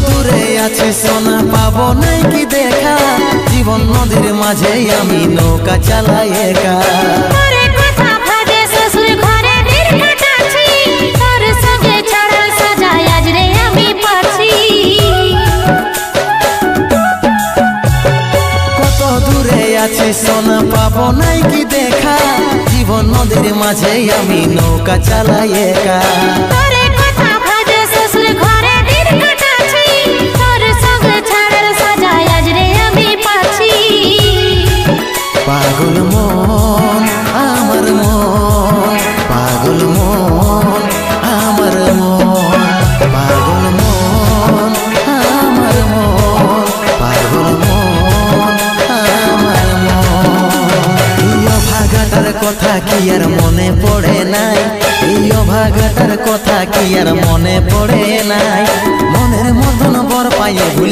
দূরে আছি সোনা পাবো নাই কি দেখা, জীবন নদীর মাঝে আমি নৌকা চালাই একা। কত দূরে আছি সোনা পাবো নাই কি দেখা, জীবন নদীর মাঝে আমি নৌকা চালাই একা। পাগল মন আমার মন, পাগল মন আমার মন, পাগল মন আমার মন, পাগল মন আমার মন। এই অভাগাটার কথা কি আর মনে পড়ে নাই, এই অভাগাটার কথা কি আর মনে পড়ে নাই, মনের মতন বর পাইয়ে ভুলে